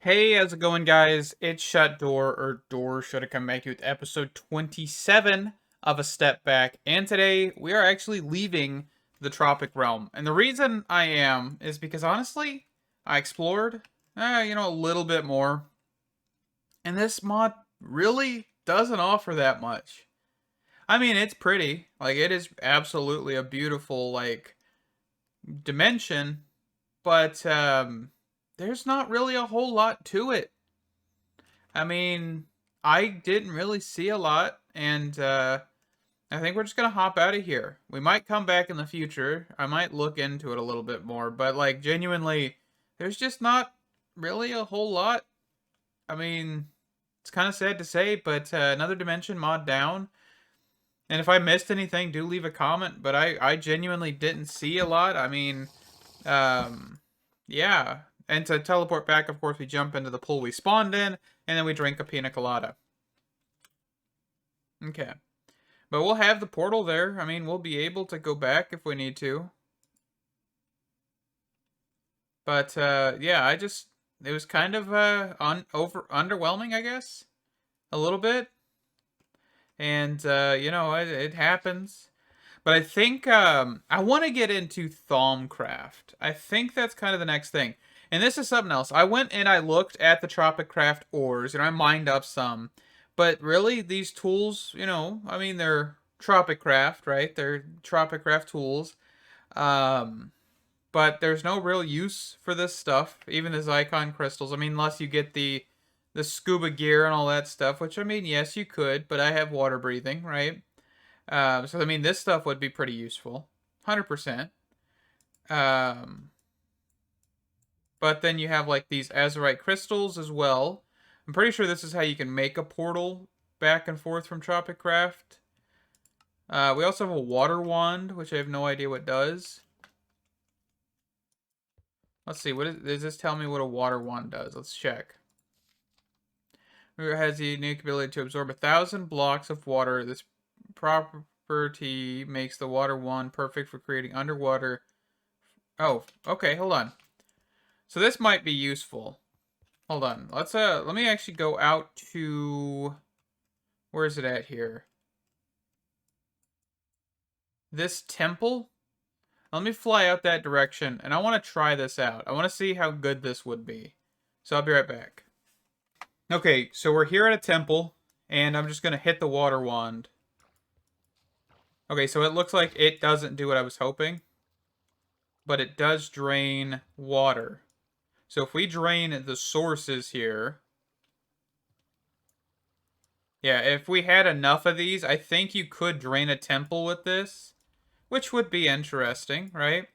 Hey, how's it going, guys? It's Shut Door, or Door should have come back to you with episode 27 of A Step Back. And today we are actually leaving the Tropic Realm. And the reason I am is because honestly, I explored, a little bit more. And this mod really doesn't offer that much. I mean, it's pretty. Like, it is absolutely a beautiful, dimension. But, there's not really a whole lot to it. I mean, I didn't really see a lot, and I think we're just gonna hop out of here. We might come back in the future. I might look into it a little bit more, but like genuinely, there's just not really a whole lot. I mean, it's kind of sad to say, but another dimension mod down. And if I missed anything, do leave a comment. But I genuinely didn't see a lot. I mean, um, yeah. And to teleport back, of course, we jump into the pool we spawned in, and then we drink a pina colada. Okay. But we'll have the portal there. I mean, we'll be able to go back if we need to. But yeah, it was kind of underwhelming, I guess, a little bit. And it happens. But I think I want to get into Thaumcraft. I think that's kind of the next thing. And this is something else. I went and I looked at the Tropic Craft ores, and I mined up some. But really, these tools, I mean, they're Tropic Craft, right? They're Tropic Craft tools. Um, but there's no real use for this stuff, even the Zycon crystals. I mean, unless you get the scuba gear and all that stuff, which I mean, yes, you could, but I have water breathing, right? So I mean, this stuff would be pretty useful, 100%. Um, but then you have like these azurite crystals as well. I'm pretty sure this is how you can make a portal back and forth from Tropic Craft. We also have a water wand, which I have no idea what does. Let's see, does this tell me what a water wand does? Let's check. It has the unique ability to absorb 1,000 blocks of water. This property makes the water wand perfect for creating underwater. Oh, okay, hold on. So this might be useful. Hold on. Let me actually go out to, where is it at here? This temple? Let me fly out that direction, and I want to try this out. I want to see how good this would be. So I'll be right back. Okay, so we're here at a temple, and I'm just going to hit the water wand. Okay, so it looks like it doesn't do what I was hoping, but it does drain water. So if we drain the sources here, yeah, if we had enough of these, I think you could drain a temple with this, which would be interesting, right?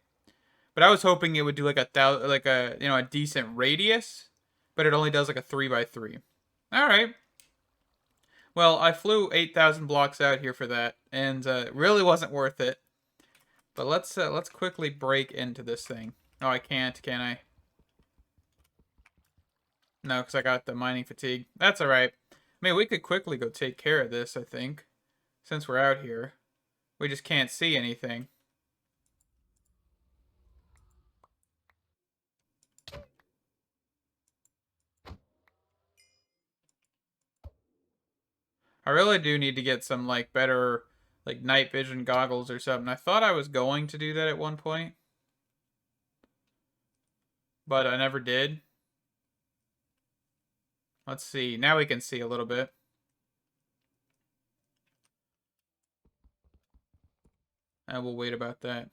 But I was hoping it would do like a decent radius, but it only does like a 3x3. All right. Well, I flew 8,000 blocks out here for that, and it really wasn't worth it. But let's quickly break into this thing. Oh, I can't, can I? No, because I got the mining fatigue. That's all right. I mean, we could quickly go take care of this, I think, since we're out here. We just can't see anything. I really do need to get some, like, better, like, night vision goggles or something. I thought I was going to do that at one point, but I never did. Let's see. Now we can see a little bit. I will wait about that.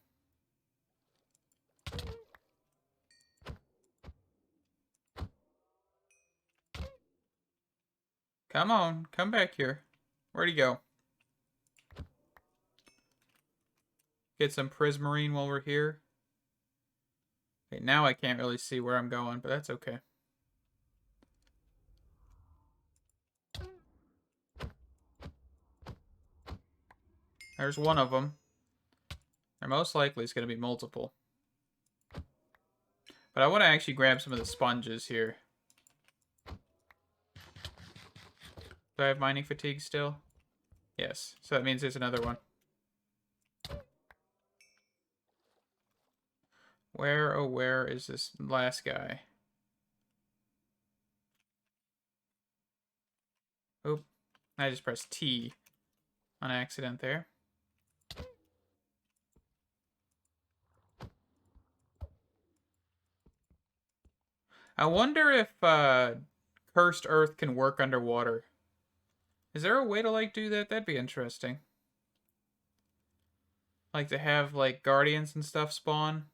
Come on. Come back here. Where'd he go? Get some prismarine while we're here. Okay, now I can't really see where I'm going, but that's okay. There's one of them. There most likely is going to be multiple. But I want to actually grab some of the sponges here. Do I have mining fatigue still? Yes. So that means there's another one. Where, oh, where is this last guy? I just pressed T on accident there. I wonder if Cursed Earth can work underwater. Is there a way to, like, do that? That'd be interesting. Like, to have, like, guardians and stuff spawn.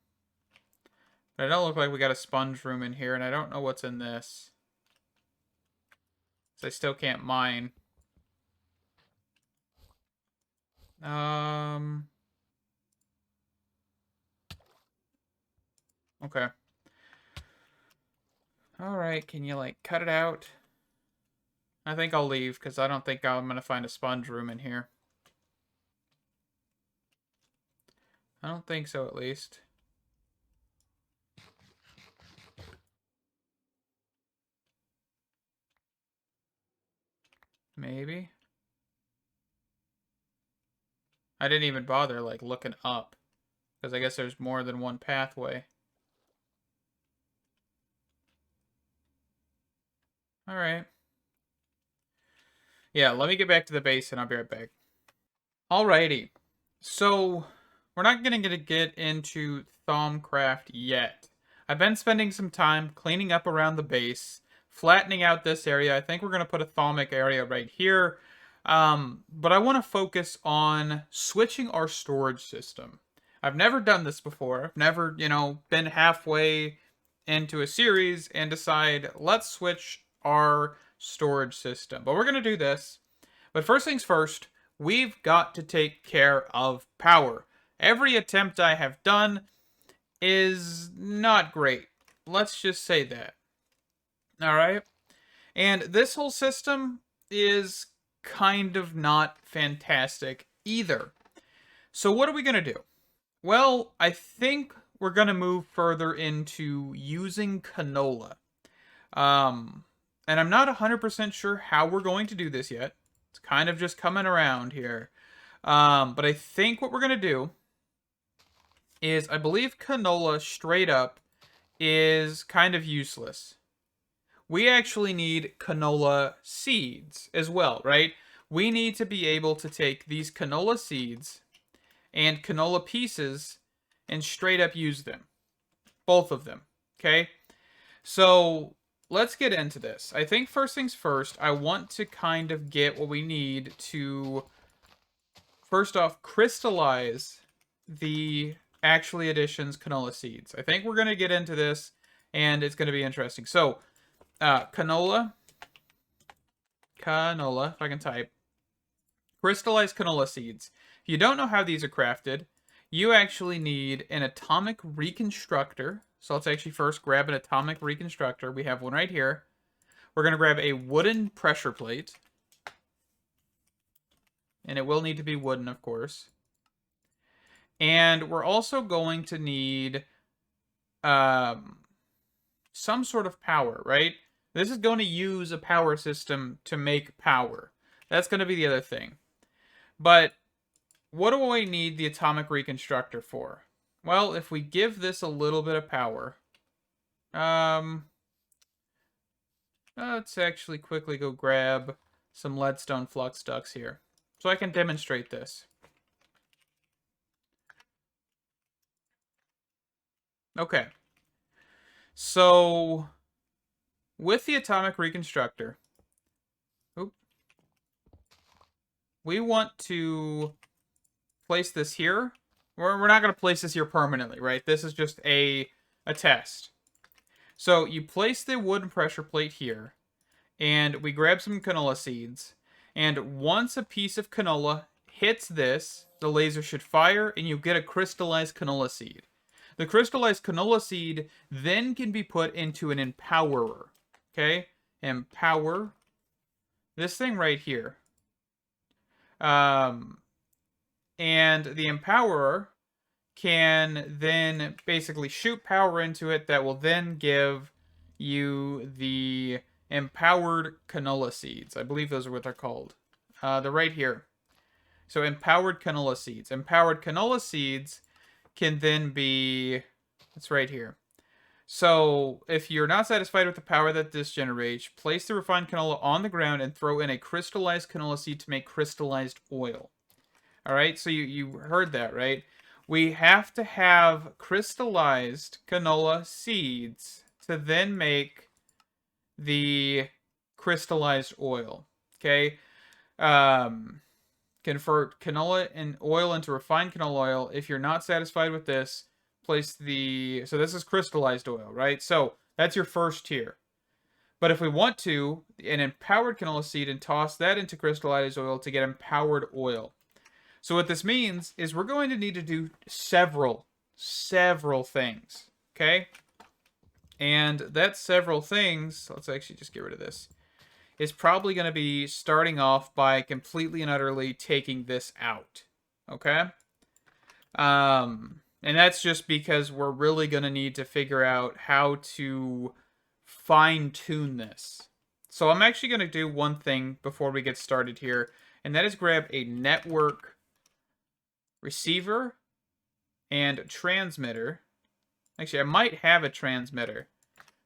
But it don't look like we got a sponge room in here, and I don't know what's in this. So I still can't mine. Okay. Alright, can you, like, cut it out? I think I'll leave, because I don't think I'm going to find a sponge room in here. I don't think so, at least. Maybe. I didn't even bother, like, looking up. Because I guess there's more than one pathway. Alright. Yeah, let me get back to the base and I'll be right back. Alrighty. So, we're not going to get into Thaumcraft yet. I've been spending some time cleaning up around the base, flattening out this area. I think we're going to put a Thaumic area right here. But I want to focus on switching our storage system. I've never done this before. I've never, been halfway into a series and decide, let's switch our storage system. But we're going to do this. But first things first, we've got to take care of power. Every attempt I have done is not great. Let's just say that. Alright? And this whole system is kind of not fantastic either. So what are we going to do? Well, I think we're going to move further into using canola. And I'm not 100% sure how we're going to do this yet. It's kind of just coming around here. But I think what we're going to do is, I believe canola straight up is kind of useless. We actually need canola seeds as well, right? We need to be able to take these canola seeds and canola pieces and straight up use them. Both of them, okay? So let's get into this. I think first things first, I want to kind of get what we need to, first off, crystallize the Actually Additions canola seeds. I think we're going to get into this, and it's going to be interesting. So, canola, if I can type, crystallized canola seeds. If you don't know how these are crafted, you actually need an atomic reconstructor. So let's actually first grab an atomic reconstructor. We have one right here. We're going to grab a wooden pressure plate. And it will need to be wooden, of course. And we're also going to need some sort of power, right? This is going to use a power system to make power. That's going to be the other thing. But what do I need the atomic reconstructor for? Well, if we give this a little bit of power, let's actually quickly go grab some leadstone flux ducts here, so I can demonstrate this. Okay. So, with the atomic reconstructor, we want to place this here. We're not going to place this here permanently, right? This is just a test. So you place the wooden pressure plate here, and we grab some canola seeds, and once a piece of canola hits this, the laser should fire, and you get a crystallized canola seed. The crystallized canola seed then can be put into an empowerer. Okay? Empower this thing right here. And the empowerer can then basically shoot power into it that will then give you the empowered canola seeds. I believe those are what they're called. They're right here. So empowered canola seeds. Empowered canola seeds can then be, it's right here. So, if you're not satisfied with the power that this generates, place the refined canola on the ground and throw in a crystallized canola seed to make crystallized oil. All right, so you heard that, right? We have to have crystallized canola seeds to then make the crystallized oil. Okay? Convert canola and oil into refined canola oil. If you're not satisfied with this, place the... So this is crystallized oil, right? So that's your first tier. But if we want to, an empowered canola seed and toss that into crystallized oil to get empowered oil. So what this means is we're going to need to do several things, okay? And that several things, let's actually just get rid of this, is probably going to be starting off by completely and utterly taking this out, okay? And that's just because we're really going to need to figure out how to fine-tune this. So I'm actually going to do one thing before we get started here, and that is grab a network receiver and transmitter. Actually, I might have a transmitter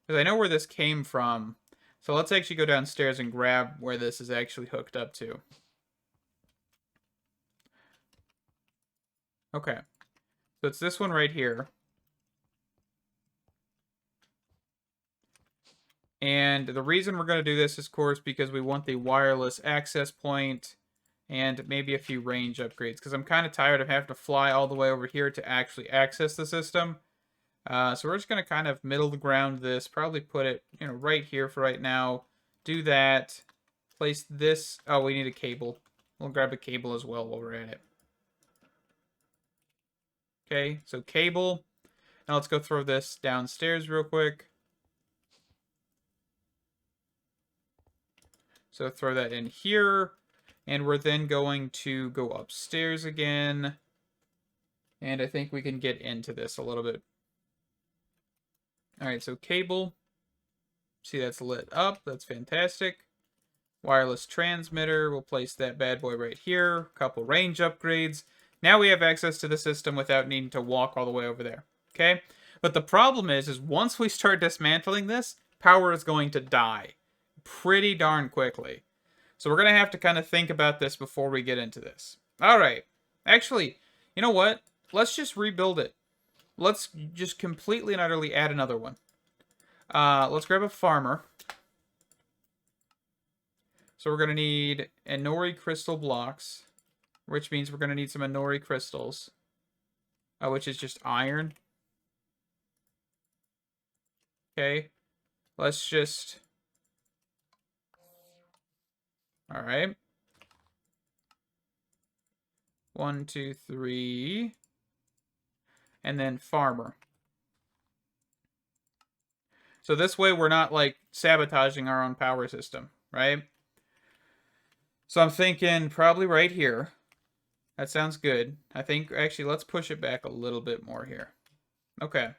because I know where this came from. So let's actually go downstairs and grab where this is actually hooked up to. Okay. So it's this one right here. And the reason we're going to do this is, of course, because we want the wireless access point and maybe a few range upgrades. Because I'm kind of tired of having to fly all the way over here to actually access the system. So we're just going to kind of middle the ground this. Probably put it, right here for right now. Do that. Place this. Oh, we need a cable. We'll grab a cable as well while we're at it. Okay, so cable. Now let's go throw this downstairs real quick. So throw that in here. And we're then going to go upstairs again. And I think we can get into this a little bit. All right, so cable. See, that's lit up. That's fantastic. Wireless transmitter. We'll place that bad boy right here. A couple range upgrades. Now we have access to the system without needing to walk all the way over there. Okay? But the problem is once we start dismantling this, power is going to die pretty darn quickly. So we're going to have to kind of think about this before we get into this. All right. Actually, you know what? Let's just rebuild it. Let's just completely and utterly add another one. Let's grab a farmer. So we're going to need Inori crystal blocks, which means we're going to need some Inori crystals, which is just iron. Okay. Let's just... All right. 1, 2, 3. And then farmer. So this way we're not, like, sabotaging our own power system, right? So I'm thinking probably right here. That sounds good. I think, actually, let's push it back a little bit more here. Okay.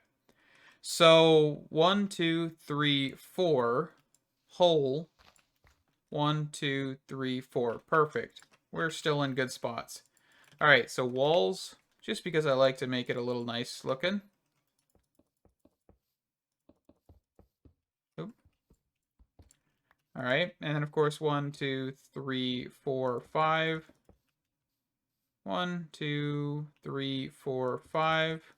So 1, 2, 3, 4. Hole. 1, 2, 3, 4. Perfect. We're still in good spots. All right, so walls, just because I like to make it a little nice looking. Oop. All right, and then of course 1, 2, 3, 4, 5. 1, 2, 3, 4, 5.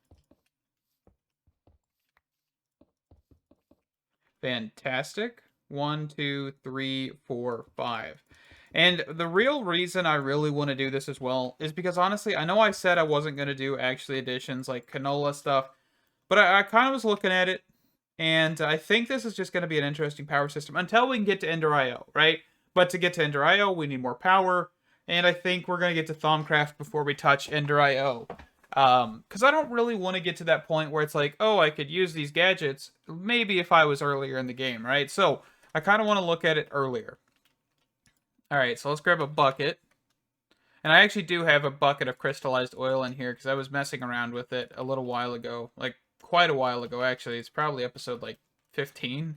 Fantastic. 1, 2, 3, 4, 5. And the real reason I really want to do this as well is because, honestly, I know I said I wasn't going to do actually additions like canola stuff, but I kind of was looking at it, and I think this is just going to be an interesting power system until we can get to Ender IO, right? But to get to Ender IO, we need more power, and I think we're going to get to Thaumcraft before we touch Ender IO. Because I don't really want to get to that point where it's like, oh, I could use these gadgets, maybe if I was earlier in the game, right? So I kind of want to look at it earlier. All right, so let's grab a bucket. And I actually do have a bucket of crystallized oil in here because I was messing around with it a little while ago. Like, quite a while ago, actually. It's probably episode, like, 15.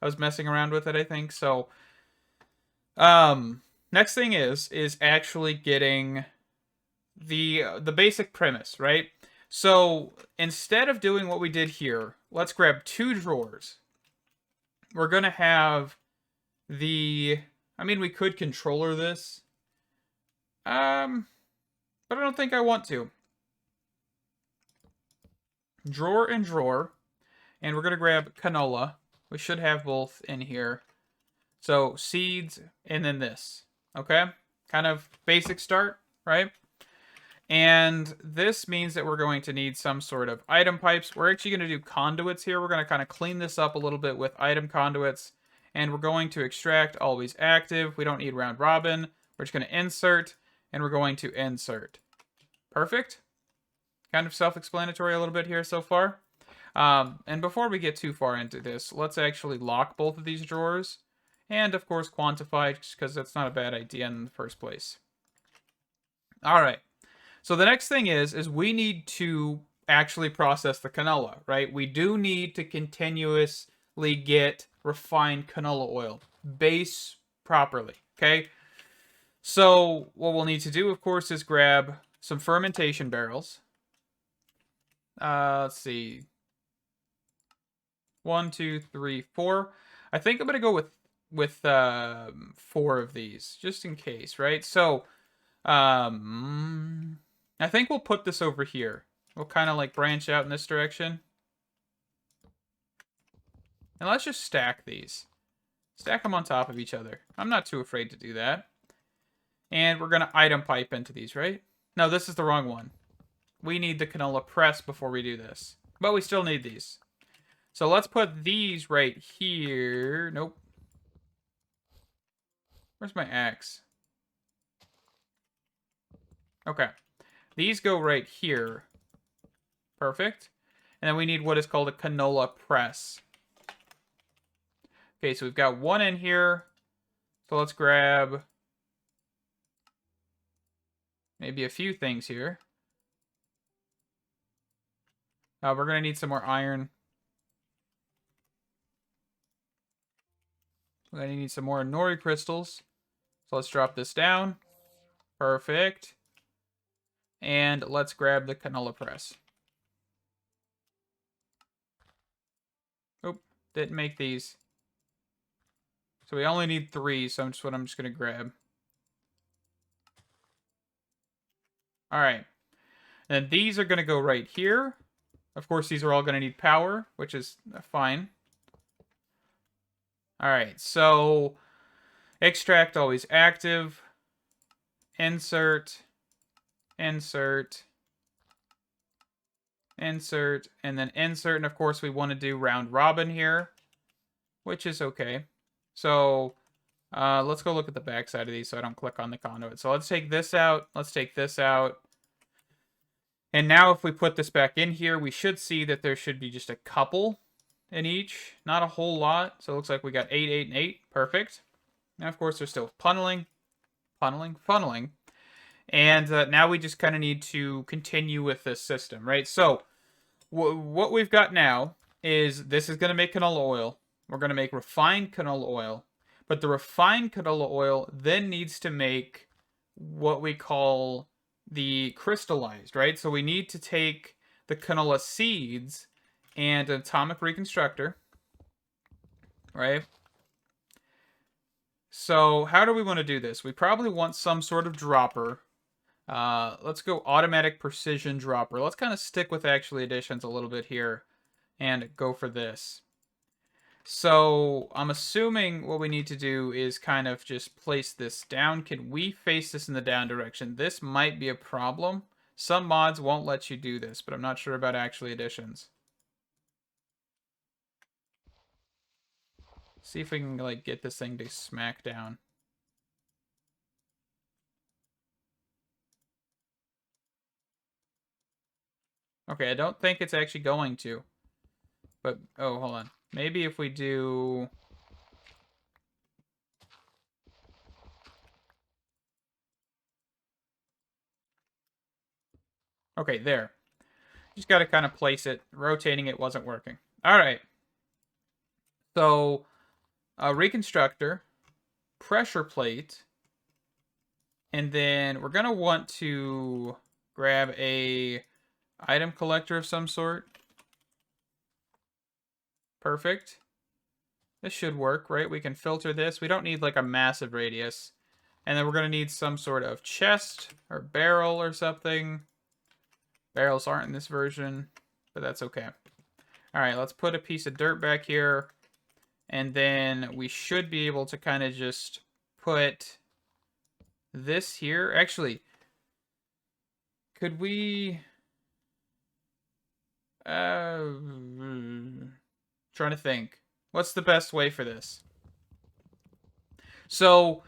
I was messing around with it, I think. So, next thing is actually getting the basic premise, right? So instead of doing what we did here, let's grab 2 drawers. We're going to have the... I mean, we could controller this. But I don't think I want to. Drawer and drawer. And we're going to grab canola. We should have both in here. So seeds and then this. Okay? Kind of basic start, right? And this means that we're going to need some sort of item pipes. We're actually going to do conduits here. We're going to kind of clean this up a little bit with item conduits. And we're going to extract always active. We don't need round robin. We're just going to insert. And we're going to insert. Perfect. Kind of self-explanatory a little bit here so far. And before we get too far into this, let's actually lock both of these drawers. And, of course, quantify, just because that's not a bad idea in the first place. All right. So the next thing is we need to actually process the canola, right? We do need to continuously get refined canola oil, base properly, okay? So what we'll need to do, of course, is grab some fermentation barrels. Let's see. 1, 2, 3, 4. I think I'm gonna go with 4 of these, just in case, right? So, I think we'll put this over here. We'll kind of like branch out in this direction. And let's just stack these. Stack them on top of each other. I'm not too afraid to do that. And we're going to item pipe into these, right? No, this is the wrong one. We need the canola press before we do this. But we still need these. So let's put these right here. Nope. Where's my axe? Okay. These go right here. Perfect. And then we need what is called a canola press. Okay, so we've got one in here. So let's grab maybe a few things here. We're going to need some more iron. We're going to need some more nori crystals. So let's drop this down. Perfect. And let's grab the canola press. Oop, didn't make these. So we only need 3, so I'm just going to grab. Alright. And these are going to go right here. Of course, these are all going to need power, which is fine. Alright, so extract always active. Insert. Insert. Insert. And then insert. And of course, we want to do round robin here, which is okay. So let's go look at the backside of these so I don't click on the conduit. So let's take this out. Let's take this out. And now if we put this back in here, we should see that there should be just a couple in each. Not a whole lot. So it looks like we got 8, 8, and 8. Perfect. Now, of course, there's still funneling. And now we just kind of need to continue with this system, right? So what we've got now is this is going to make canola oil. We're going to make refined canola oil. But the refined canola oil then needs to make what we call the crystallized, right? So we need to take the canola seeds and an atomic reconstructor, right? So how do we want to do this? We probably want some sort of dropper. Let's go automatic precision dropper. Let's kind of stick with actually additions a little bit here and go for this. So I'm assuming what we need to do is kind of just place this down. Can we face this in the down direction? This might be a problem. Some mods won't let you do this, but I'm not sure about actually additions. See if we can like get this thing to smack down. Okay, I don't think it's actually going to. But, oh, hold on. Maybe if we do... Okay, there. Just got to kind of place it. Rotating it wasn't working. All right. So, a reconstructor, pressure plate, and then we're going to want to grab a item collector of some sort. Perfect. This should work, right? We can filter this. We don't need like a massive radius. And then we're going to need some sort of chest or barrel or something. Barrels aren't in this version, but that's okay. All right, let's put a piece of dirt back here. And then we should be able to kind of just put this here. Actually, could we... trying to think. What's the best way for this? So,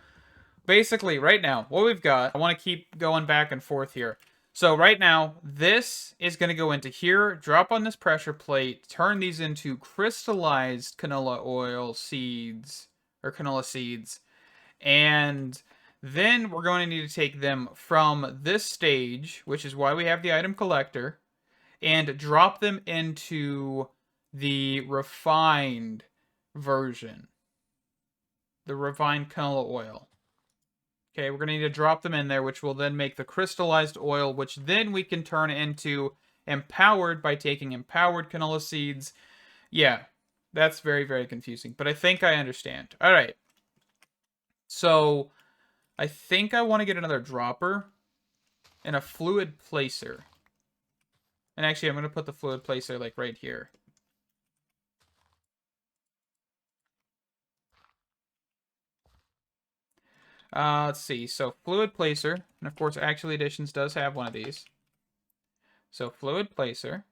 basically, right now, what we've got... I want to keep going back and forth here. So right now, this is going to go into here, drop on this pressure plate, turn these into crystallized canola oil seeds, or canola seeds, and then we're going to need to take them from this stage, which is why we have the item collector, and drop them into the refined version, the refined canola oil. Okay, we're going to need to drop them in there, which will then make the crystallized oil, which then we can turn into empowered by taking empowered canola seeds. Yeah, that's very, very confusing, but I think I understand. All right. So, I think I want to get another dropper and a fluid placer. And actually, I'm going to put the fluid placer, like, right here. Let's see. So, fluid placer. And, of course, Actually Editions does have one of these. So, fluid placer.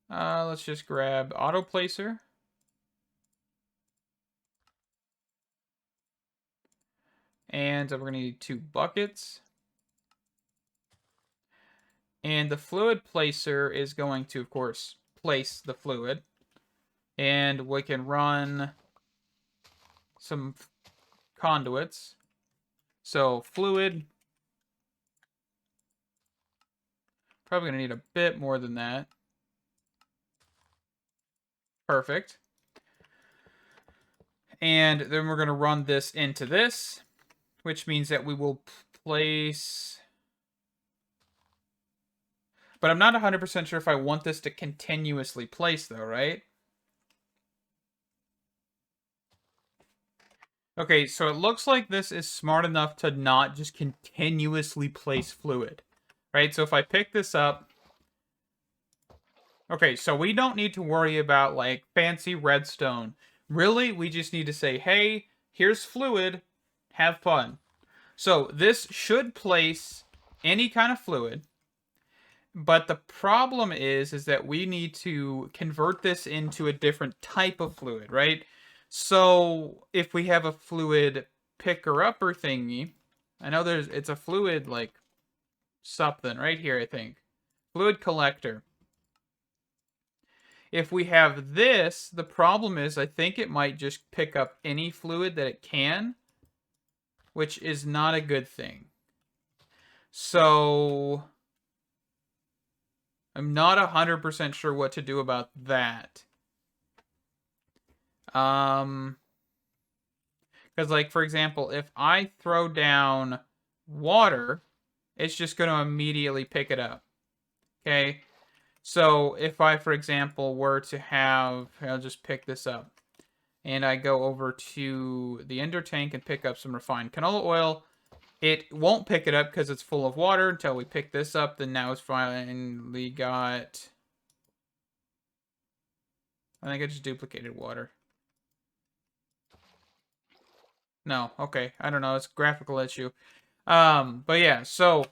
Let's just grab auto placer. And we're going to need 2 buckets. And the fluid placer is going to, of course, place the fluid. And we can run some conduits. So fluid. Probably going to need a bit more than that. Perfect. And then we're going to run this into this, which means that we will place... But I'm not 100% sure if I want this to continuously place, though, right? Okay, so it looks like this is smart enough to not just continuously place fluid, right? So if I pick this up... Okay, so we don't need to worry about, like, fancy redstone. Really, we just need to say, hey, here's fluid, have fun. So this should place any kind of fluid, but the problem is that we need to convert this into a different type of fluid, right? So if we have a fluid picker-upper thingy, I know it's a fluid, like, something right here, I think. Fluid collector. If we have this, the problem is I think it might just pick up any fluid that it can, which is not a good thing. So I'm not 100% sure what to do about that. Because, like, for example, if I throw down water, it's just going to immediately pick it up. Okay? So if I, for example, were to have... I'll just pick this up. And I go over to the ender tank and pick up some refined canola oil. It won't pick it up because it's full of water until we pick this up. Then now it's finally got... I think I just duplicated water. No, okay. I don't know. It's a graphical issue. But yeah, so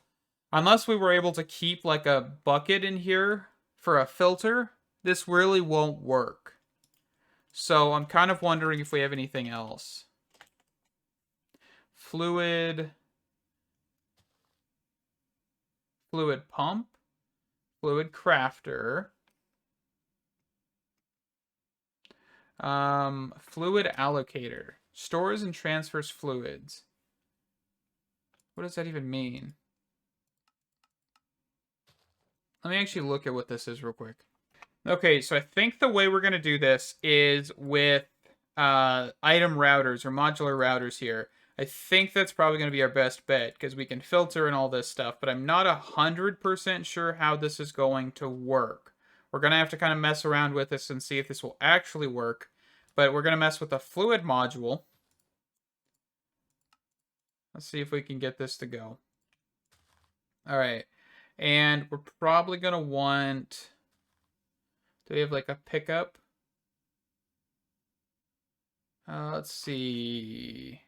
unless we were able to keep like a bucket in here for a filter, this really won't work. So I'm kind of wondering if we have anything else. Fluid pump, fluid crafter, fluid allocator, stores and transfers fluids. What does that even mean? Let me actually look at what this is real quick. Okay, so I think the way we're going to do this is with item routers or modular routers here. I think that's probably going to be our best bet because we can filter and all this stuff, but I'm not 100% sure how this is going to work. We're going to have to kind of mess around with this and see if this will actually work, but we're going to mess with the fluid module. Let's see if we can get this to go. All right, and we're probably going to want, do we have like a pickup? Let's see.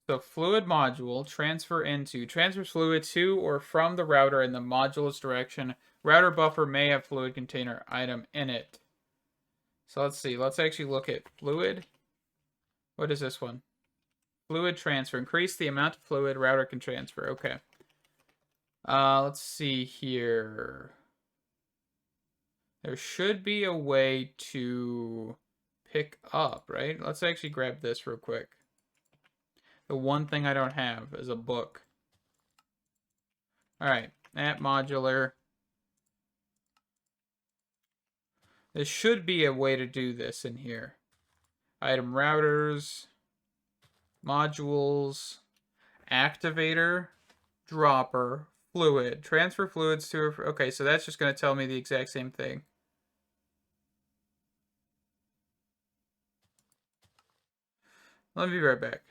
So fluid module, transfers fluid to or from the router in the module's direction. Router buffer may have fluid container item in it. So let's see. Let's actually look at fluid. What is this one? Fluid transfer. Increase the amount of fluid router can transfer. Okay. Let's see here. There should be a way to pick up, right? Let's actually grab this real quick. The one thing I don't have is a book. All right, at modular. There should be a way to do this in here. Item routers, modules, activator, dropper, fluid. Transfer fluids to... Okay, so that's just going to tell me the exact same thing. Let me be right back.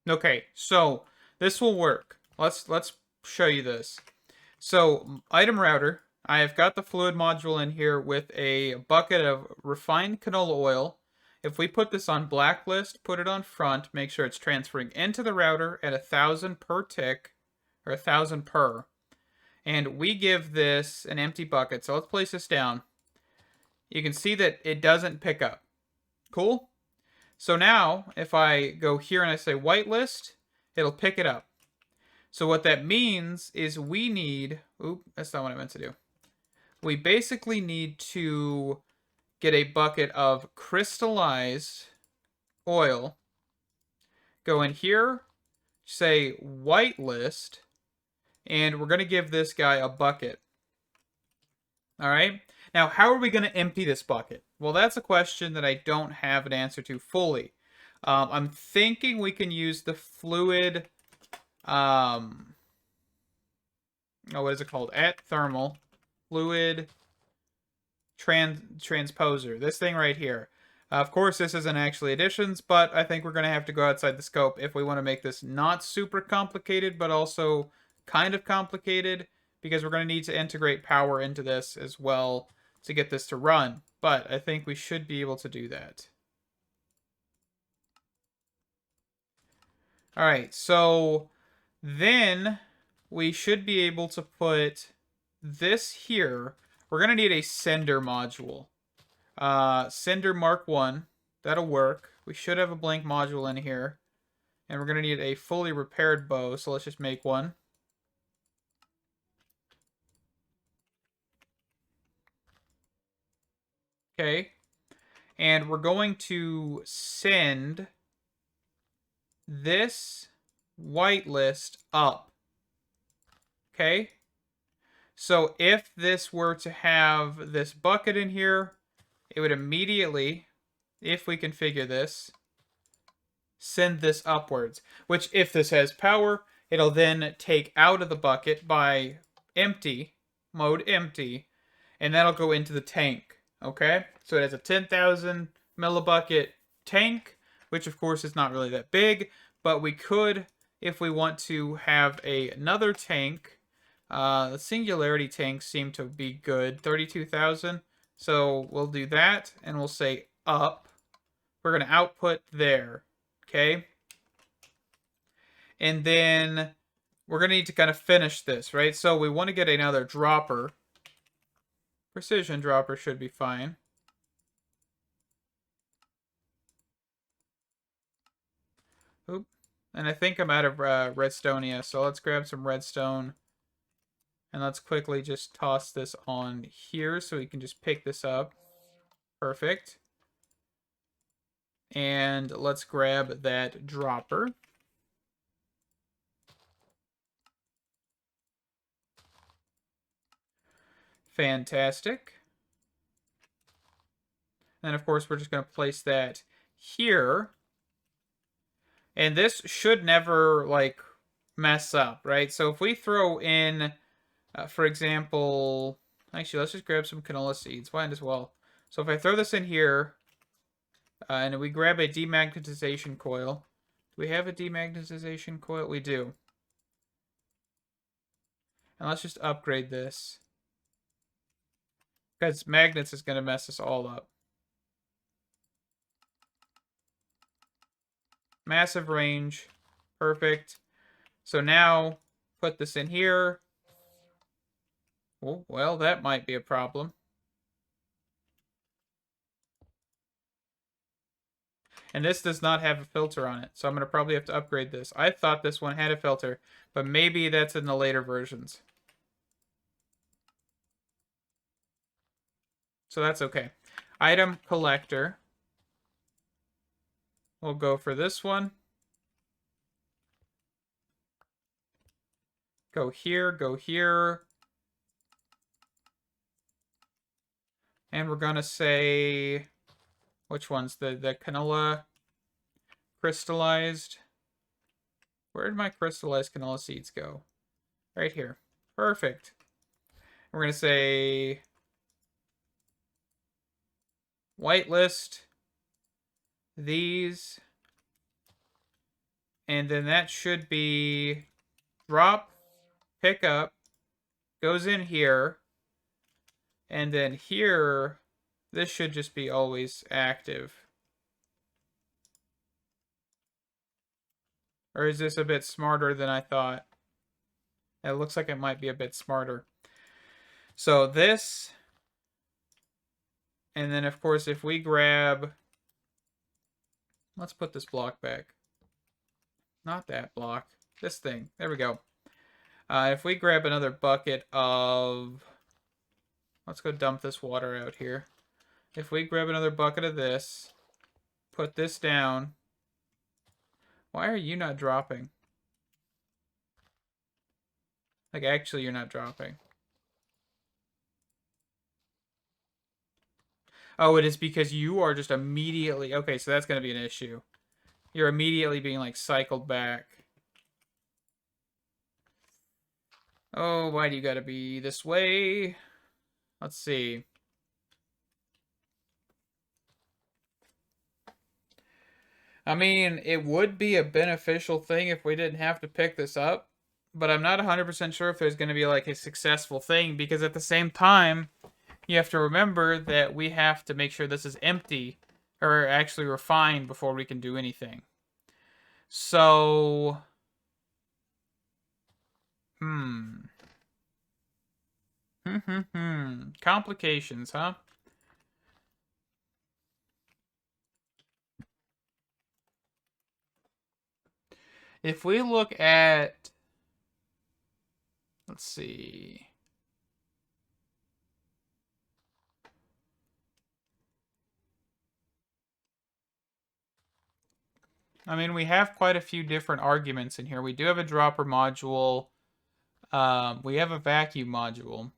Okay, so this will work. Let's show you this. So, item router, I have got the fluid module in here with a bucket of refined canola oil. If we put this on blacklist, put it on front, make sure it's transferring into the router at 1,000 per tick, or 1,000 per. And we give this an empty bucket. So let's place this down. You can see that it doesn't pick up. Cool? So now, if I go here and I say whitelist, it'll pick it up. So what that means is we need... Oop, that's not what I meant to do. We basically need to get a bucket of crystallized oil. Go in here, say whitelist, and we're going to give this guy a bucket. All right? Now, how are we going to empty this bucket? Well, that's a question that I don't have an answer to fully. I'm thinking we can use the fluid... what is it called? At thermal fluid transposer. This thing right here. Of course, this isn't actually additions, but I think we're going to have to go outside the scope if we want to make this not super complicated, but also kind of complicated, because we're going to need to integrate power into this as well to get this to run. But I think we should be able to do that. All right, so then we should be able to put this here. We're going to need a sender module. Sender Mark 1. That'll work. We should have a blank module in here. And we're going to need a fully repaired bow, so let's just make one. Okay. And we're going to send this whitelist up. Okay. So if this were to have this bucket in here, it would immediately, if we configure this, send this upwards. Which, if this has power, it'll then take out of the bucket by empty, mode empty, and that'll go into the tank. Okay? So it has a 10,000 millibucket tank, which of course is not really that big, but we could, if we want to have another tank. The singularity tanks seem to be good, 32,000. So we'll do that, and we'll say up. We're going to output there, okay? And then we're going to need to kind of finish this, right? So we want to get another dropper. Precision dropper should be fine. Oop. And I think I'm out of redstonia, so let's grab some redstone. And let's quickly just toss this on here so we can just pick this up. Perfect. And let's grab that dropper. Fantastic. And of course, we're just going to place that here. And this should never, like, mess up, right? So if we throw in, for example, actually, let's just grab some canola seeds. Might as well. So if I throw this in here, and we grab a demagnetization coil. Do we have a demagnetization coil? We do. And let's just upgrade this. Because magnets is going to mess us all up. Massive range. Perfect. So now, put this in here. Oh, well, that might be a problem. And this does not have a filter on it, so I'm going to probably have to upgrade this. I thought this one had a filter, but maybe that's in the later versions. So that's okay. Item collector. We'll go for this one. Go here, go here. And we're going to say, which one's the canola crystallized? Where did my crystallized canola seeds go? Right here. Perfect. We're going to say whitelist these. And then that should be drop, pick up, goes in here. And then here, this should just be always active. Or is this a bit smarter than I thought? It looks like it might be a bit smarter. So this, and then of course if we grab, let's put this block back. Not that block, this thing. There we go. If we grab another bucket of, let's go dump this water out here. If we grab another bucket of this, put this down. Why are you not dropping? Like, actually, you're not dropping. Oh, it is because you are just immediately... Okay, so that's going to be an issue. You're immediately being, like, cycled back. Oh, why do you gotta be this way? Let's see. I mean, it would be a beneficial thing if we didn't have to pick this up, but I'm not 100% sure if there's going to be like a successful thing, because at the same time, you have to remember that we have to make sure this is empty or actually refined before we can do anything. So, complications, huh? If we look at, let's see. I mean, we have quite a few different arguments in here. We do have a dropper module. We have a vacuum module.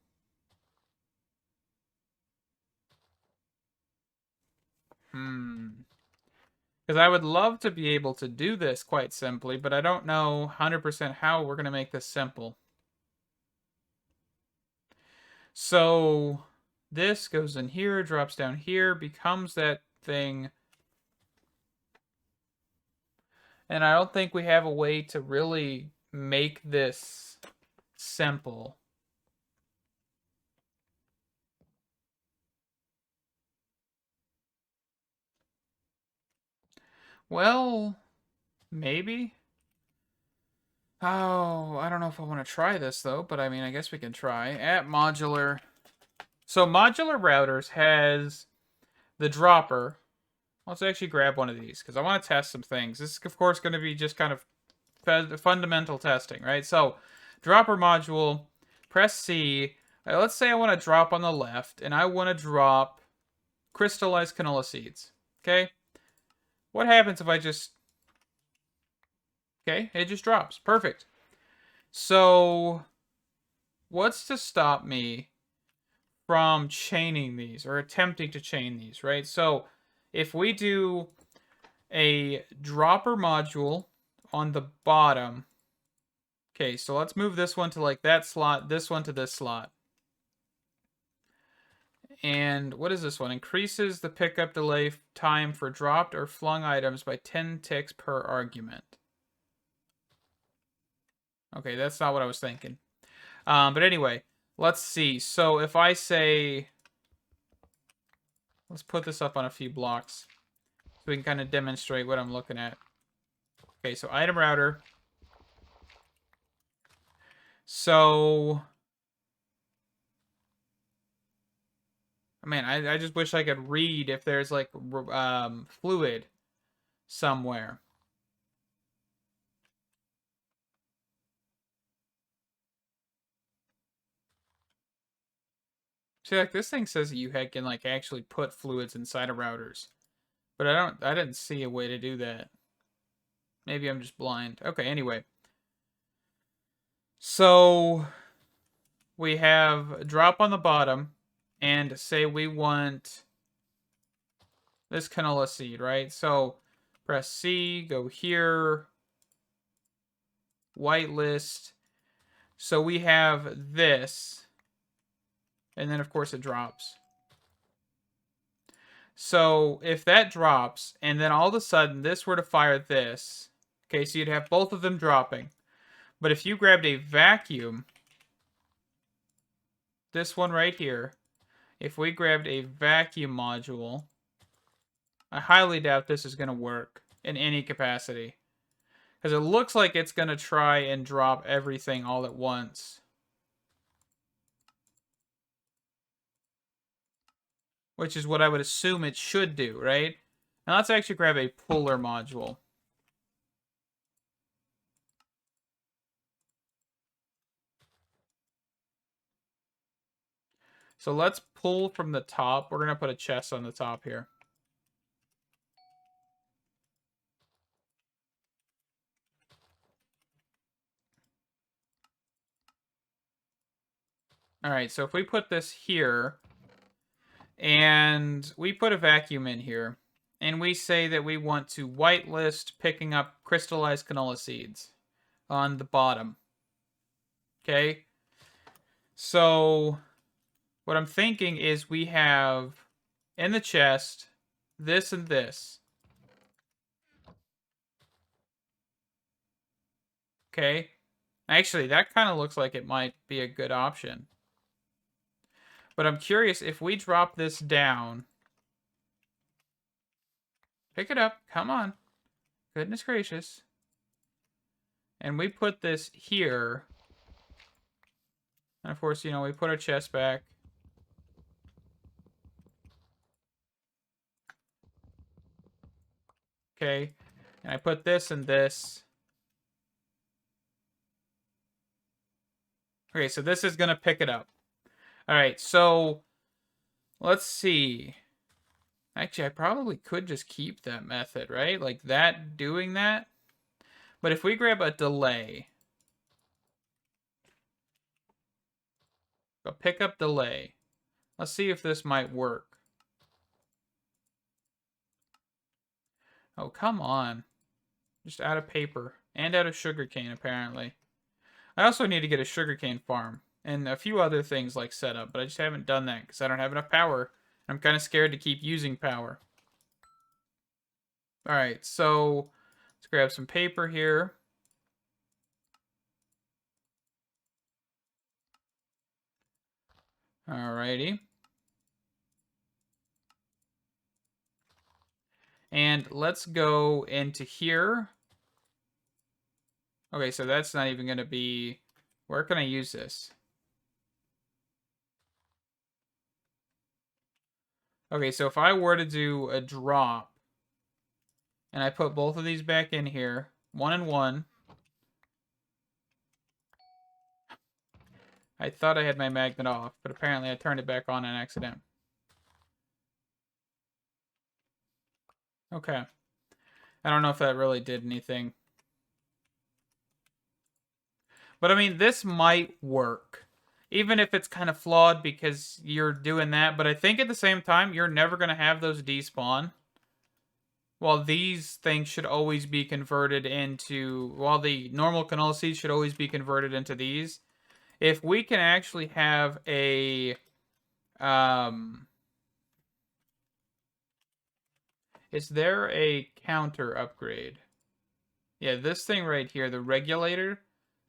Because I would love to be able to do this quite simply, but I don't know 100% how we're going to make this simple. So this goes in here, drops down here, becomes that thing. And I don't think we have a way to really make this simple. Well, maybe. Oh, I don't know if I want to try this, though, but I mean, I guess we can try. At modular. So modular routers has the dropper. Let's actually grab one of these, because I want to test some things. This is, of course, going to be just kind of fundamental testing, right? So, dropper module, press C. Let's say I want to drop on the left, and I want to drop crystallized canola seeds, okay? What happens if I just... Okay, it just drops. Perfect. So, what's to stop me from chaining these, or attempting to chain these, right? So, if we do a dropper module on the bottom. Okay, so let's move this one to like that slot, this one to this slot. And what is this one? Increases the pickup delay time for dropped or flung items by 10 ticks per argument. Okay, that's not what I was thinking. But anyway, let's see. So if I say, let's put this up on a few blocks so we can kind of demonstrate what I'm looking at. Okay, so item router. So, man, I just wish I could read if there's like fluid somewhere. See, like this thing says that you can like actually put fluids inside of routers, but I didn't see a way to do that. Maybe I'm just blind. Okay, anyway. So we have a drop on the bottom, and say we want this canola seed, right? So press C, go here, whitelist. So we have this, and then of course it drops. So if that drops, and then all of a sudden this were to fire this, okay, so you'd have both of them dropping. But if you grabbed a vacuum, this one right here, if we grabbed a vacuum module, I highly doubt this is going to work in any capacity. Because it looks like it's going to try and drop everything all at once. Which is what I would assume it should do, right? Now let's actually grab a puller module. So let's pull from the top. We're going to put a chest on the top here. Alright, so if we put this here, and we put a vacuum in here, and we say that we want to whitelist picking up crystallized canola seeds on the bottom. Okay? So what I'm thinking is we have in the chest this and this. Okay? Actually, that kind of looks like it might be a good option. But I'm curious if we drop this down. Pick it up. Come on. Goodness gracious. And we put this here. And of course, you know, we put our chest back. Okay. And I put this and this. Okay, so this is going to pick it up. All right, so let's see. Actually, I probably could just keep that method, right? Like that, doing that. But if we grab a delay, a pickup delay, let's see if this might work. Oh, come on. Just out of paper and out of sugarcane, apparently. I also need to get a sugarcane farm and a few other things like setup, but I just haven't done that because I don't have enough power. I'm kind of scared to keep using power. All right, so let's grab some paper here. Alrighty. And let's go into here. Okay, so that's not even going to be... Where can I use this? Okay, so if I were to do a drop, and I put both of these back in here, 1 and 1. I thought I had my magnet off, but apparently I turned it back on an accident. Okay. I don't know if that really did anything. But I mean, this might work. Even if it's kind of flawed because you're doing that. But I think at the same time, you're never going to have those despawn. while these things should always be converted into, while the normal canola seeds should always be converted into these. If we can actually have a, is there a counter upgrade? Yeah, this thing right here, the regulator,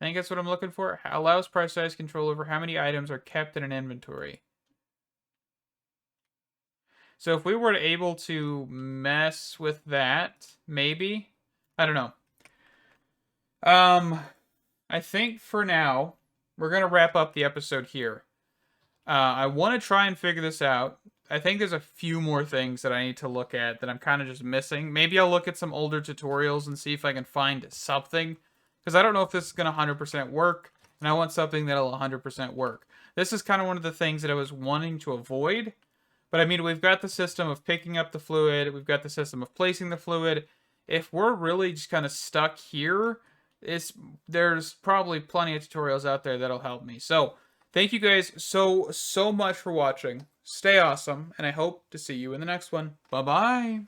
I think that's what I'm looking for. Allows precise control over how many items are kept in an inventory. So if we were able to mess with that, maybe, I don't know. I think for now, we're going to wrap up the episode here. I want to try and figure this out. I think there's a few more things that I need to look at that I'm kind of just missing. Maybe I'll look at some older tutorials and see if I can find something. Because I don't know if this is going to 100% work. And I want something that'll 100% work. This is kind of one of the things that I was wanting to avoid. But I mean, we've got the system of picking up the fluid. We've got the system of placing the fluid. If we're really just kind of stuck here, there's probably plenty of tutorials out there that'll help me. So, thank you guys so much for watching. Stay awesome, and I hope to see you in the next one. Bye-bye.